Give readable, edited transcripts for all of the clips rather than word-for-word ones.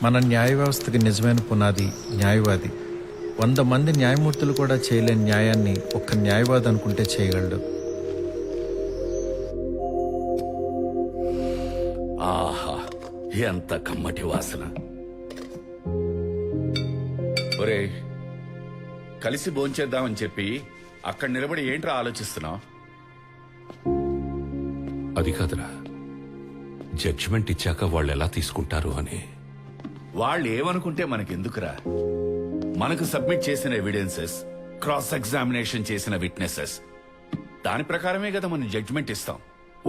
మన న్యాయ వ్యవస్థకి నిజమైన పునాది న్యాయవాది. 100 మంది న్యాయమూర్తులు కూడా చేయలేని న్యాయాన్ని ఒక్క న్యాయవాది అనుకుంటే చేయగలడు. ఆహా, ఎంత కమ్మటి వాసన. ఒరే, కలిసి భోంచేద్దామని చెప్పి అక్కడ నిలబడి ఏంట్రా ఆలోచిస్తున్నావు? అది కాదురా, జడ్జిమెంట్ ఇచ్చాక వాళ్ళు ఎలా తీసుకుంటారు అని. వాళ్ళు ఏమనుకుంటే మనకెందుకురా? మనకు సబ్మిట్ చేసిన ఎవిడెన్సెస్, క్రాస్ ఎగ్జామినేషన్ చేసిన విట్నెసెస్, దాని ప్రకారమే కదా మనం జడ్జిమెంట్ ఇస్తాం.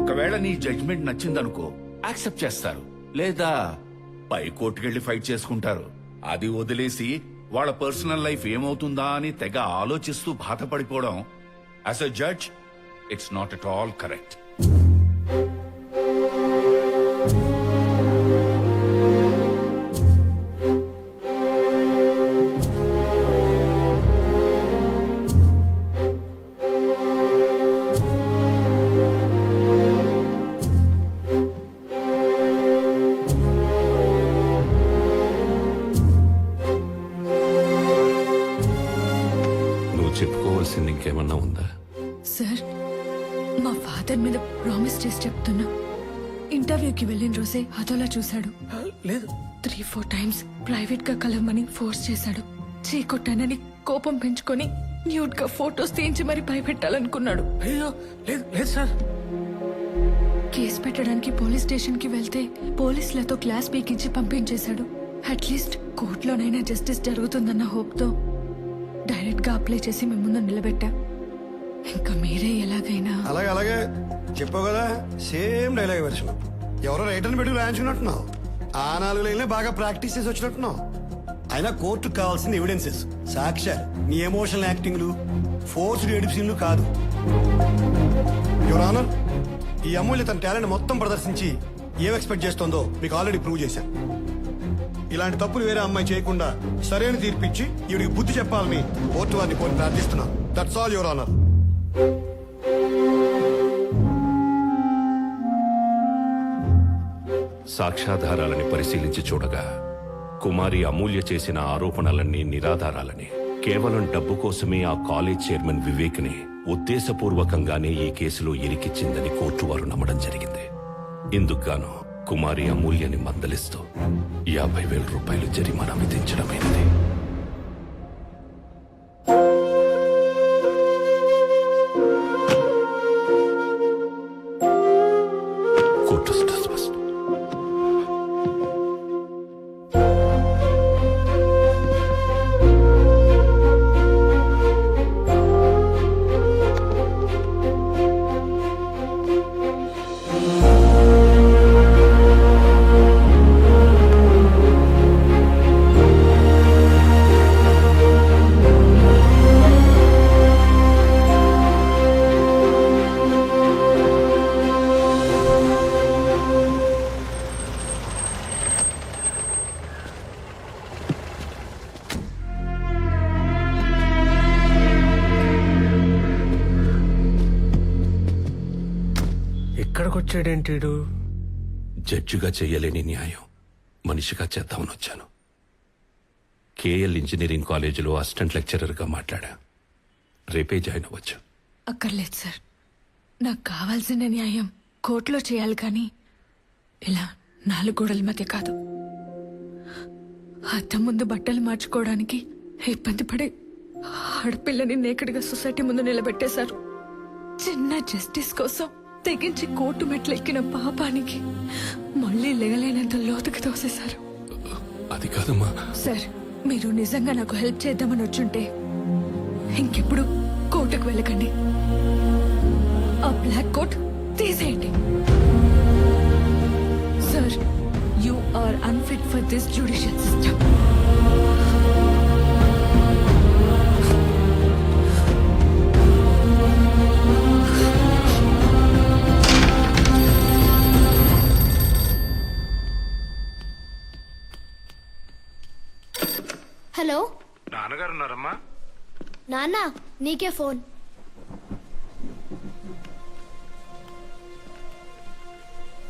ఒకవేళ నీ జడ్జిమెంట్ నచ్చిందనుకో, యాక్సెప్ట్ చేస్తారు. లేదా పై కోర్టుకెళ్లి ఫైట్ చేసుకుంటారు. అది వదిలేసి వాళ్ళ పర్సనల్ లైఫ్ ఏమవుతుందా అని తెగ ఆలోచిస్తూ బాధపడిపోవడం as a judge it's not at all correct. చెప్పుకోవాల్సింది ఇంకేమన్నా ఉందా? సార్, మా ఫాదర్ మీద ప్రామిస్ చేసి చెప్తున్నా, ఇంటర్వ్యూకి వెళ్ళిన రోజే అదోలా చూశాడు. లేదు, 3-4 టైమ్స్ ప్రైవేట్ గా కలవమని ఫోర్స్ చేశాడు. చీకొట్టానని కోపం పెంచుకొని న్యూడ్ గా ఫోటోస్ తీయించి మరి భయపెట్టాలనుకున్నాడు. అయ్యో లేదు లేదు సార్. కేసు పెట్టడానికి పోలీస్ స్టేషన్ కి వెళ్తే పోలీసులతో క్లాస్ పీకించి పంపించేశాడు. అట్లీస్ట్ కోర్టులోనైనా జస్టిస్ జరుగుతుందన్న హోప్ తో డైరెక్ట్ గా అప్లై చేసి మేము ముందు నిలబెట్టా. ఇంకా మీరే ఎలాగైనా. అలాగే అలాగే చెప్పావు కదా, సేమ్ డైలాగ్ వెర్షన్. ఎవరో రైటర్ని పెట్టి రాయించుకున్నట్టున్నావు. ఆ 4 లైన్లే బాగా ప్రాక్టీస్ చేసి వచ్చినట్టున్నావు. అయినా కోర్టుకు కావాల్సిన ఎవిడెన్సెస్, సాక్ష్యాలు, నీ ఎమోషనల్ యాక్టింగ్లు, ఫోర్స్డ్ ఎడిషన్లు కాదు. యువర్ ఆనర్, ఈ అమూల్య తన టాలెంట్ మొత్తం ప్రదర్శించి ఏం ఎక్స్పెక్ట్ చేస్తోందో మీకు ఆల్రెడీ ప్రూవ్ చేశాను. ఇలాంటి తప్పులు వేరే అమ్మాయి చేయకుండా సరైన తీర్పిచ్చి ఈవిడికి బుద్ధి చెప్పాలని కోర్టు వారిని కోరి ప్రార్థిస్తున్నాను. That's all your honour. సాక్ష్యాధారాలని పరిశీలించి చూడగా కుమారి అమూల్య చేసిన ఆరోపణలన్నీ నిరాధారాలని, కేవలం డబ్బు కోసమే ఆ కాలేజ్ చైర్మన్ వివేక్ ని ఉద్దేశపూర్వకంగానే ఈ కేసులో ఇరికిచ్చిందని కోర్టు వారు నమ్మడం జరిగింది. ఇందుకుగాను కుమారి అమూల్యని మందలిస్తూ 50,000 రూపాయలు జరిమానా విధించడమైనది. Court dismiss. ఎక్కడికొచ్చాడేంటీడు? జడ్జిగా చెయ్యలేని న్యాయం మనిషిగా చేద్దామని వచ్చాను. కేఎల్ ఇంజనీరింగ్ కాలేజీలో అసిస్టెంట్ లెక్చరర్గా మాట్లాడా. రేపే జాయిన్ అవ్వచ్చు. అక్కర్లేదు సార్, నాకు కావాల్సిన న్యాయం కోర్టులో చేయాలి కానీ ఇలా 4 గోడల మధ్య కాదు. అద్దం ముందు బట్టలు మార్చుకోవడానికి ఇబ్బంది పడే ఆడపిల్లని నేకడిగా సొసైటీ ముందు నిలబెట్టేశారు. చిన్న జస్టిస్ కోసం తెగించి కోర్టు మెట్లెక్కిన పాపానికి మళ్ళీ లేగలేనంత లోతుకి తోసేశారు. అది కాదమ్మా. సార్, మీరు నిజంగా నాకు హెల్ప్ చేద్దామని వచ్చుంటే ఇంకెప్పుడు కోర్టుకు వెళ్ళకండి. ఆ బ్లాక్ కోట్ తీసేయండి. Sir, you are unfit for this judicial system. Hello, నాన్నగారు ఉన్నారమ్మా? నాన్న నీకే ఫోన్.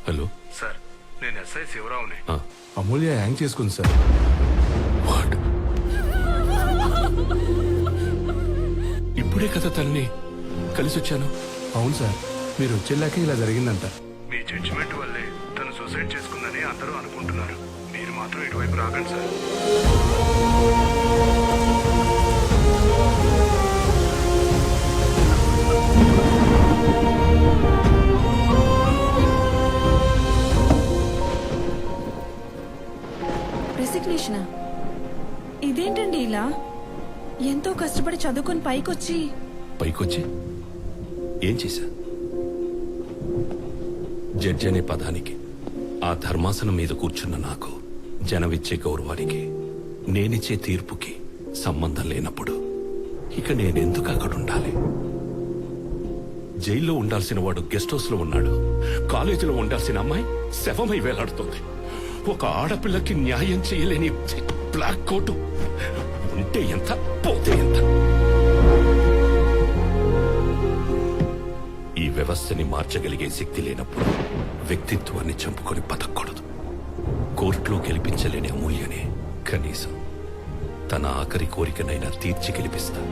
హలో సార్, నేను ఎస్ఐ శివరావుని. అమూల్య హ్యాంగ్ చేసుకుంది సార్. వాట్? ఇప్పుడే కదా తల్ని కలిసి వచ్చాను. అవును సార్, మీరు వచ్చేలాక ఇలా జరిగిందంట. మీ జడ్జిమెంట్ వల్లే తను సూసైడ్ చేసుకుందని అందరూ అనుకుంటున్నారు. మీరు మాత్రం ఇటువైపు రాకండి సార్. రెసిగ్నేషనా? ఇదేంటండి ఇలా? ఎంతో కష్టపడి చదువుకొని పైకొచ్చి పైకొచ్చి ఏం చేశా? జడ్జి అనే పదానికి, ఆ ధర్మాసనం మీద కూర్చున్న నాకు, జనమిచ్చే గౌరవానికి, నేనిచ్చే తీర్పుకి సంబంధం లేనప్పుడు ఇక నేనెందుకు అక్కడ ఉండాలి? జైల్లో ఉండాల్సిన వాడు గెస్ట్ హౌస్ లో ఉన్నాడు. కాలేజీలో ఉండాల్సిన అమ్మాయి శవమై వేలాడుతోంది. ఒక ఆడపిల్లకి న్యాయం చేయలేని బ్లాక్ కోటు ఉంటే ఎంత, పోతే ఎంత? ఈ వ్యవస్థని మార్చగలిగే శక్తి లేనప్పుడు వ్యక్తిత్వాన్ని చంపుకొని బతకూడదు. కోర్టులో గెలిపించలేని అమూల్యనే కనీసం తన ఆఖరి కోరికనైనా తీర్చి గెలిపిస్తా.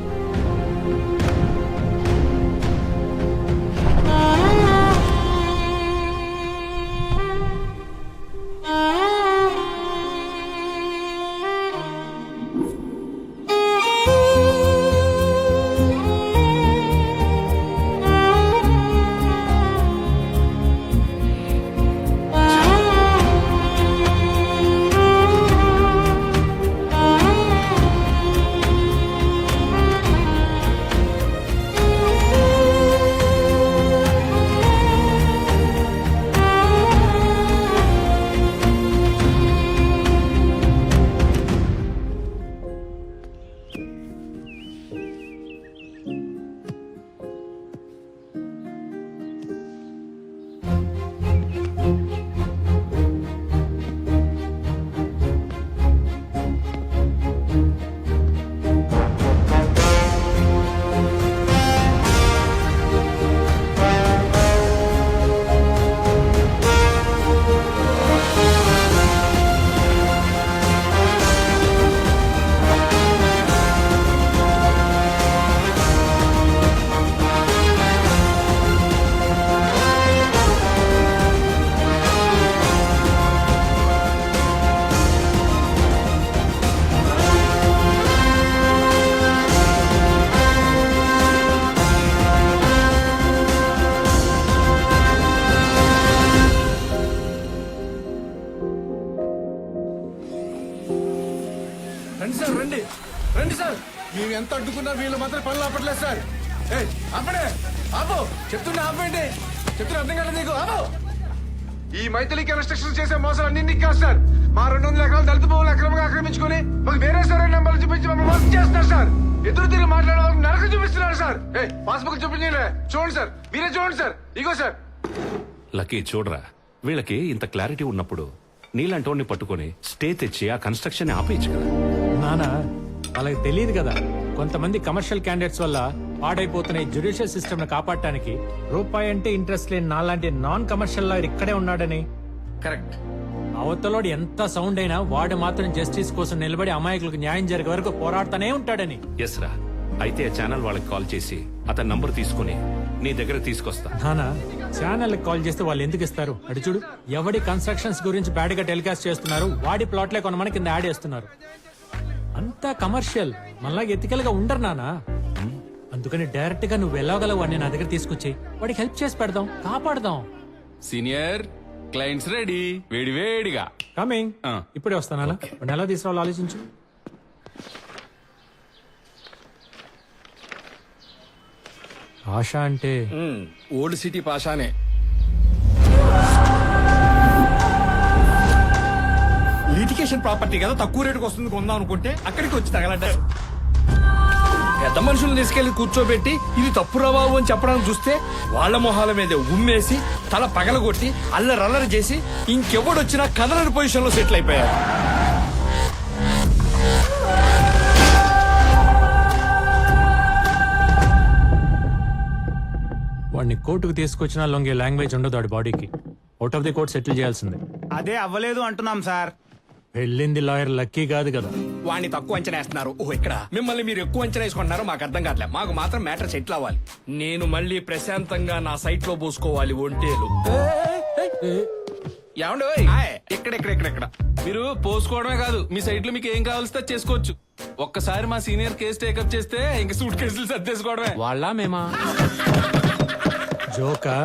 రండి సార్, రండి రండి సార్. మేము ఎంత అడ్డుకున్నా వీళ్ళు మాత్రం పనులు ఆపట్లేదు సార్. ఏయ్, ఆపండి, ఆపు, చెప్తున్నా ఆపండి, చెప్తున్నా అర్థం కాలేదు నీకు? ఆపు. ఈ మైథిలికి రెస్ట్రిక్షన్స్ చేసే మోసాలు అన్ని కాదు సార్. మా 200 ఎకరాలు దళిత భూములు అక్రమంగా ఆక్రమించుకొని మాకు వేరే సరైన నెంబర్లు చూపించి మమ్మల్ని మోసం చేస్తున్నారు సార్. ఎదురు తిరిగి మాట్లాడే వాళ్ళకి నరకం చూపిస్తున్నారు సార్. పాస్బుక్ చూపించలే, చూడండి సార్, మీరే చూడండి సార్, ఇగో సార్. లక్కీ చూడరా, వీళ్ళకి ఇంత క్లారిటీ ఉన్నప్పుడు నీలాంటోడిని పట్టుకొని స్టే తెచ్చి ఆ కన్స్ట్రక్షన్ ఆపేయచ్చు కదా. నానా, వాళ్ళకి తెలియదు కదా, కొంతమంది కమర్షియల్ క్యాండిడేట్స్ వల్ల పాడైపోతున్న ఈ జ్యుడిషియల్ సిస్టమ్ ని కాపాడటానికి రూపాయి అంటే ఇంట్రెస్ట్ లేని నాలాంటి నాన్ కమర్షియల్ లాయర్ ఇక్కడే ఉన్నాడని. కరెక్ట్. అవతలోడు ఎంత సౌండ్ అయినా వాడు మాత్రం జస్టిస్ కోసం నిలబడి అమాయకులకు న్యాయం జరిగే వరకు పోరాడుతూనే ఉంటాడని. ఎస్ రా, అయితే ఆ ఛానల్ వాళ్ళకి కాల్ చేసి అతని నంబర్ తీసుకుని నీ దగ్గర తీసుకొస్తా. నానా, ఛానల్ కాల్ చేస్తే వాళ్ళు ఎందుకు ఇస్తారు? అటు చూడు, ఎవడి కన్స్ట్రక్షన్స్ గురించి బ్యాడ్ గా టెలికాస్ట్ చేస్తున్నారు, వాడి ప్లాట్లే కొనమని కింద యాడ్ చేస్తున్నారు. అంతా కమర్షియల్, మళ్ళా ఎథికల్ గా ఉండరు నానా. అందుకని డైరెక్ట్ గా నువ్వు వెళ్ళగలవు అని నా దగ్గర తీసుకొచ్చి వాడికి హెల్ప్ చేసి పెడదాం, కాపాడదాం. సీనియర్ క్లయింట్స్ రెడీ, వేడి వేడిగా కమింగ్. ఇప్పుడే వస్తానా? వాడిని ఎలా తీసుకురావాలో ఆలోచించు. ఆశ అంటే ఓల్డ్ సిటీ పాషానే. లిటికేషన్ ప్రాపర్టీ కదా, తక్కువ రేటుకి వస్తుంది కొందాం అనుకుంటే అక్కడికి వచ్చి తగలంటారు. పెద్ద మనుషులను తీసుకెళ్లి కూర్చోబెట్టి ఇది తప్పు రాబాబు అని చెప్పడానికి చూస్తే వాళ్ళ మొహాల మీద ఉమ్మేసి తల పగలగొట్టి అల్లరల్లరి చేసి ఇంకెవడొచ్చినా కదలని పొజిషన్ లో సెటిల్ అయిపోయారు. వాడిని కోర్టుకు తీసుకొచ్చినా లొంగే లాంగ్వేజ్ ఉండదు వాడి బాడీకి. Out of the court settle చేయాల్సిందే. అదే అవ్వలేదు అంటున్నాం సార్. వెళ్ళింది లాయర్ లక్కీ కాదు కదా. వాడిని తక్కువ అంచనా వేస్తున్నారు. ఓహో ఇక్కడ మిమ్మల్ని మీరు ఎక్కువ అంచనా వేసుకుంటున్నారు. మాకు అర్థం కావట్లే. మాకు మాత్రం మ్యాటర్ సెటిల్ అవ్వాలి. నేను మళ్ళీ ప్రశాంతంగా నా సైట్ లో పోసుకోవాలి ఒంటేలు. ఏమండి ఇక్కడ మీరు పోసుకోవడమే కాదు, మీ సైట్ లో మీకు ఏం కావాల్సి చేసుకోవచ్చు. ఒక్కసారి మా సీనియర్ కేసు టేకప్ చేస్తే ఇంక సూట్ కేసులు సర్దేసుకోవడమే. వాళ్ళ మేమా జోకా?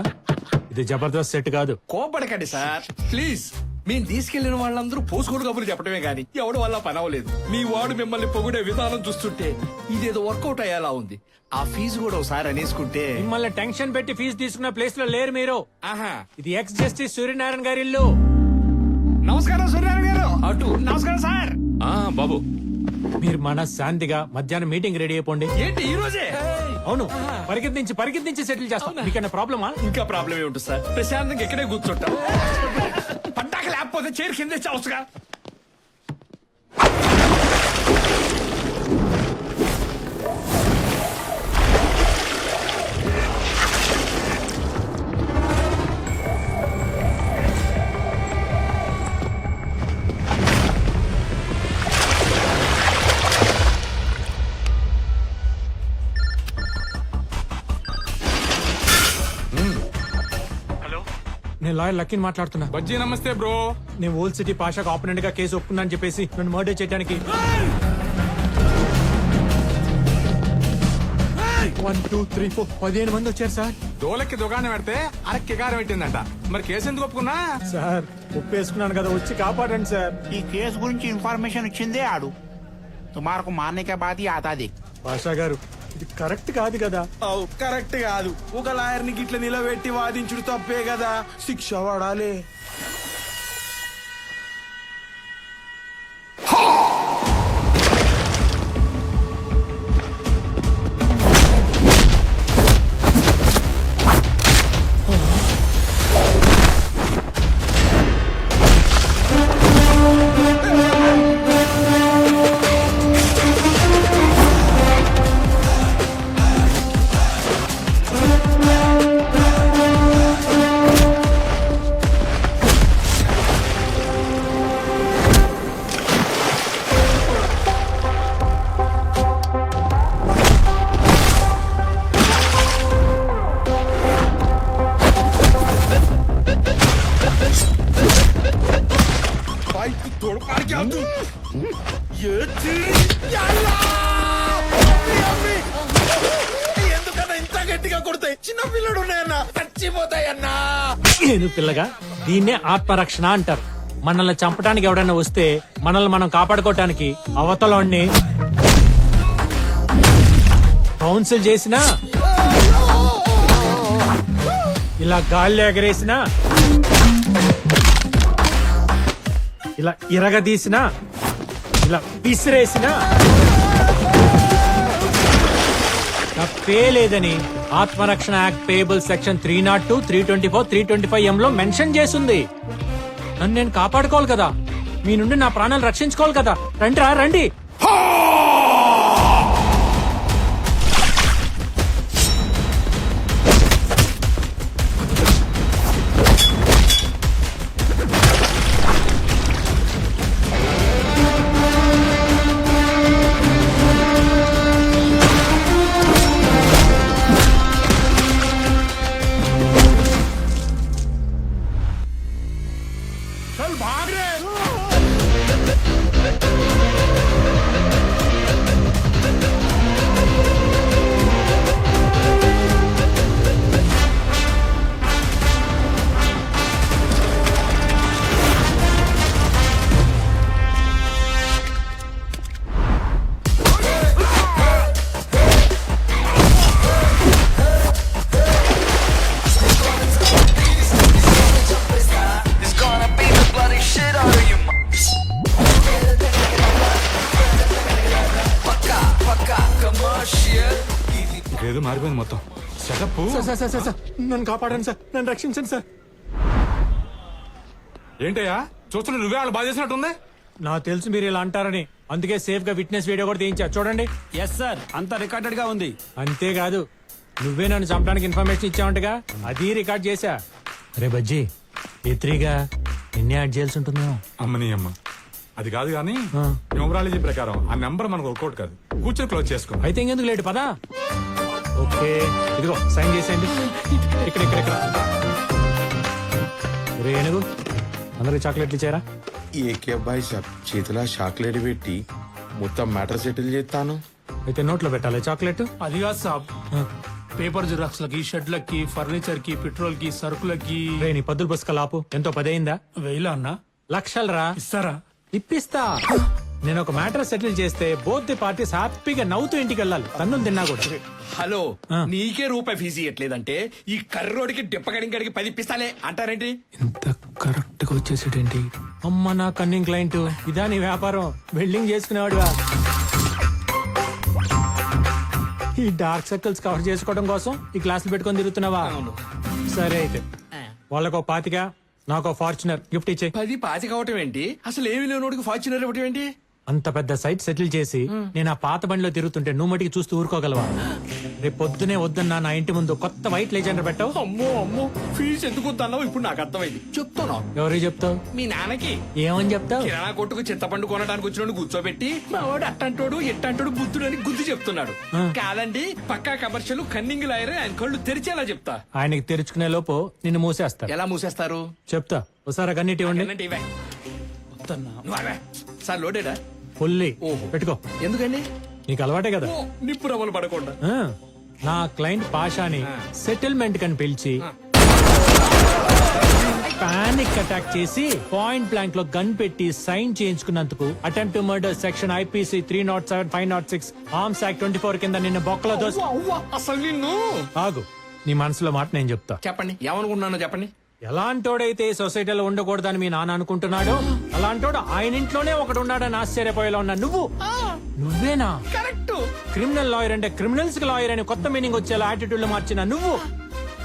ఇది జబర్దస్త్ సెట్ కాదు. కోపడకండి సార్ ప్లీజ్. మేము తీసుకెళ్లిన వాళ్ళందరూ పోసుకోడు కబుర్లు చెప్పడమే గాని ఎవడు వల్ల పని అవ్వలేదు. మీ వాడు మిమ్మల్ని పొగిడే విధానం చూస్తుంటే ఇదేదో వర్కౌట్ అయ్యేలా ఉంది. ఆ ఫీజు కూడా ఒకసారి అనేసుకుంటే. మిమ్మల్ని టెన్షన్ పెట్టి ఫీజు తీసుకున్న ప్లేస్ లో లేరు మీరు. ఆహా, ఇది ఎక్స్ జస్టిస్ సూర్యనారాయణ గారి ఇల్లు. నమస్కారం సూర్యారాయణ గారు. అటు నమస్కారం సార్. బాబు, మీరు మన శాంతిగా మధ్యాహ్నం మీటింగ్ రెడీ అయిపోండి. ఏంటి ఈ రోజే? అవును, పరిగెత్తించి సెటిల్ చేస్తాం. మీకన్నా ప్రాబ్లమా? ఇంకా ప్రాబ్లం ఏముంటుంది సార్? ప్రశాంతంగా ఎక్కడే కూర్చుంటాం. పడ్డాక లేకపోతే చైర్ కింద చావచ్చుగా. నేను లాయర్ లక్కీని మాట్లాడుతున్నా. బజ్జీ నమస్తే బ్రో. నేను ఓల్డ్ సిటీ పాషాకు ఆపోనెంట్ గా కేసు ఒప్పుకున్నా అని చెప్పేసి నన్ను మర్డర్ చేయడానికి 1, 2, 3, 4 15 మంది వచ్చారు సార్. దోలకి దుకాణం పెడితే అరక్కి కారం పెట్టిందంట. మరి కేసు ఎందుకు ఒప్పుకున్నా? సార్ ఒప్పేసుకున్నాను కదా, వచ్చి కాపాడండి సార్. ఈ కేసు గురించి ఇన్ఫర్మేషన్ ఇచ్చిందే ఆడు. తుమారకు మారనే బాధి ఆతాది. పాషా గారు, ఇది కరెక్ట్ కాదు కదా. కరెక్ట్ కాదు. ఒక లాయర్ ని గిట్ల నిలబెట్టి వాదించుడు తప్పే కదా, శిక్ష పడాలి. ఎందుకన్నా ఇంత గట్టిగా కొడతాయి? చిన్న పిల్లడు ఉన్నాయన్నా, చచ్చిపోతాయన్నా. నేను పిల్లగా దీన్నే ఆత్మరక్షణ అంటారు. మనల్ని చంపడానికి ఎవడైనా వస్తే మనల్ని మనం కాపాడుకోవటానికి అవతలని కౌన్సిల్ చేసినా, ఇలా గాల్లో ఎగరేసినా, ఇలా ఇరగదీసినా, ఇలా విసిరేసినా తప్పే లేదని ఆత్మరక్షణ యాక్ట్ పేయబుల్ సెక్షన్ 302, 324, 325M లో మెన్షన్ చేసింది. నన్ను నేను కాపాడుకోవాలి కదా, మీ నుండి నా ప్రాణాలు రక్షించుకోవాలి కదా. రండి. ఏదో మారిపోయింది మొత్తం సెటప్. సార్, నన్ను కాపాడండి సార్, నన్ను రక్షించండి సార్. ఏంటయ్యా చూస్తున్నా, నువ్వే వాళ్ళు బాధ చేసినట్టుంది. నాకు తెలుసు మీరు ఇలా అంటారని, అందుకే సేఫ్ గా విట్నెస్ వీడియో కూడా తీయించా. చూడండి. ఎస్ సార్, అంతా రికార్డెడ్ గా ఉంది. అంతేకాదు, నువ్వే నన్ను చంపడానికి ఇన్ఫర్మేషన్ ఇచ్చావంటగా, అది రికార్డ్ చేశా. రే బజ్జీ, ఎత్రీగా నిన్నే యాడ్ చేయాల్సి ఉంటుందేమో. అమ్మని అమ్మ, అది కాదు కానీ న్యూమరాలజీ ప్రకారం ఆ నెంబర్ మనకు వర్కౌట్ కాదు. కూర్చొని క్లోజ్ చేసుకున్నాం. అయితే ఇంకెందుకు లేట్ పదా. ఓకే ఇదిగో సైన్ చేసేయండి. ఇక్కడ ఇక్కడ ఇక్కడ రే ఏనుగు అందరికి చాక్లెట్లు ఇచ్చారా? ఏకే అబ్బాయి సాబ్ చేతిలో చాక్లెట్ పెట్టి మొత్తం మ్యాటర్ సెటిల్ చేస్తాను. అయితే నోట్లో పెట్టాలి చాక్లెట్. అది కాదు సాబ్, పేపర్ జిరాక్స్ లకి, షెడ్లకి, ఫర్నిచర్ కి, పెట్రోల్ కి, సరుకులకి రే నీ పద్దులు పుస్తకాలు ఆపు. ఎంతో 10 అయిందా? 1000 అన్నా లక్షలు రా. ఇస్తారా? ఇప్పిస్తా. నేను ఒక మ్యాటర్ సెటిల్ చేస్తే బోత్ ది పార్టీస్ హ్యాపీగా నవ్వుతూ ఇంటికి వెళ్ళాలి. తన్నులు తిన్నా కూడా. హలో, నీకే రూపాయి ఫీజు ఇవ్వట్లేదంటే ఈ కర్రోడికి డిప్పగడికి 10 ఇప్పిస్తాలే అంటారేంటి? ఇంత కరెక్ట్ గా వచ్చేసేటండి. అమ్మ నా కన్నింగ్ క్లయింట్. ఇదా నీ వ్యాపారం? వెల్డింగ్ చేసుకునేవాడుగా. ఈ డార్క్ సర్కిల్స్ కవర్ చేసుకోవడం కోసం ఈ క్లాసులు పెట్టుకొని తిరుగుతున్నావా? సరే అయితే వాళ్ళకో 25, నాకో ఫార్చునర్ గిఫ్ట్ ఇచ్చే. 10 పాతి కావటం ఏంటి? అసలు ఏమి లేనోడికి ఫార్చునర్ ఇవ్వటం ఏంటి? అంత పెద్ద సైట్ సెటిల్ చేసి నేను ఆ పాత బండిలో తిరుగుతుంటే నువ్వు మటుకి చూస్తూ ఊరుకోగలవా? రేపు పొద్దునే వద్దన్నా నా ఇంటి ముందు కొత్త వైట్ లెజెండర్ పెట్టావు. అమ్మో అమ్మో, ఫీజు ఎందుకు వద్దన్నావు ఇప్పుడు నాకు అర్థమైంది. చెప్తాను. ఎవరికి చెప్తావు? మీ నాన్నకి. ఏమని చెప్తావు? కిరాణా కొట్టుకు చింతపండు కొనడానికి వచ్చినోడు కూర్చోబెట్టి మా వాడు అట్టంటోడు ఎట్టంటోడు బుద్ధుడు అని గుద్దు చెప్తున్నాడు. కాదండి, పక్కా కమర్షియల్ కన్నింగ్ లాయర్ ఆయన కళ్ళు తెరిచేలా చెప్తా. ఆయనకి తెరుచుకునే లోపు నిన్ను మూసేస్తారు. ఎలా మూసేస్తారు? చెప్తా. ఒకసారి కన్నీటి ఇవ్వండి. ఏంటంటే ఇవే. నువ్వు అవే. సార్ లోడేడా? ఫుల్లీ ఓహో. పెట్టుకో. ఎందుకండి? నీకు అలవాటే కదా. ఓ, నిప్పు రవ్వలు పడకుండా. ఆ, నా క్లయింట్ పాషాని సెటిల్మెంట్ కని పిలిచి పానిక్ అటాక్ చేసి పాయింట్ బ్లాంక్ లో గన్ పెట్టి సైన్ చేయించుకున్నందుకు attempt to murder section IPC 307, 506, arms act 24 కింద నిన్న బొక్కలో దోసి. అవ్వ, అసలు నిన్ను. ఆగు, నీ మనసులో మాట నేను చెప్తా. చెప్పండి, ఏమనుకుంటున్నానో చెప్పండి. ఎలాంటోడైతే సొసైటీలో ఉండకూడదని మీ నాన్న అనుకుంటున్నాడు, అలాంటోడు ఆయన ఇంట్లోనే ఒకడు ఉన్నాడని ఆశ్చర్యపోయేలా ఉన్నా నువ్వు. నువ్వేనా? కరెక్ట్. క్రిమినల్ లాయర్ అంటే క్రిమినల్స్ కి లాయర్ అని కొత్త మీనింగ్ వచ్చేలా యాటిట్యూడ్ లో మార్చిన నువ్వు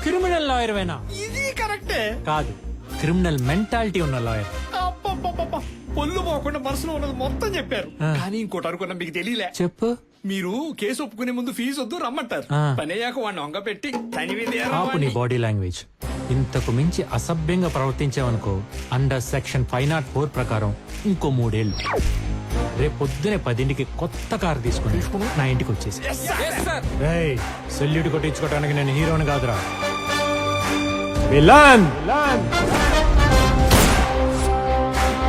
క్రిమినల్ లాయర్ వేనా? ఇది కరెక్టే. కాదు, క్రిమినల్ మెంటాలిటీ ఉన్న లాయర్. అబ్బబ్బబ్బబ్బ, పొల్లు పోకుండా మనసులో ఉన్నది మొత్తం చెప్పారు. కానీ ఇంకోటి అనుకున్నా మీకు తెలియలే. చెప్పు. మీరు కేసు ఒప్పుకునే ముందు ఫీజు వద్దు రమ్మంటారు. పని అయ్యాక వాడిని వంగ పెట్టి ఆపు నీ బాడీ లాంగ్వేజ్. ఇంతకు మించి అసభ్యంగా ప్రవర్తించావనుకో అండర్ సెక్షన్ 504 ప్రకారం ఇంకో 3 ఏళ్ళు. రేపు పొద్దునే 10ంటికి కొత్త కారు తీసుకుని నా ఇంటికి వచ్చేసి సెల్యూట్ కొట్టించుకోవడానికి నేను హీరోని కాదురా, విలన్.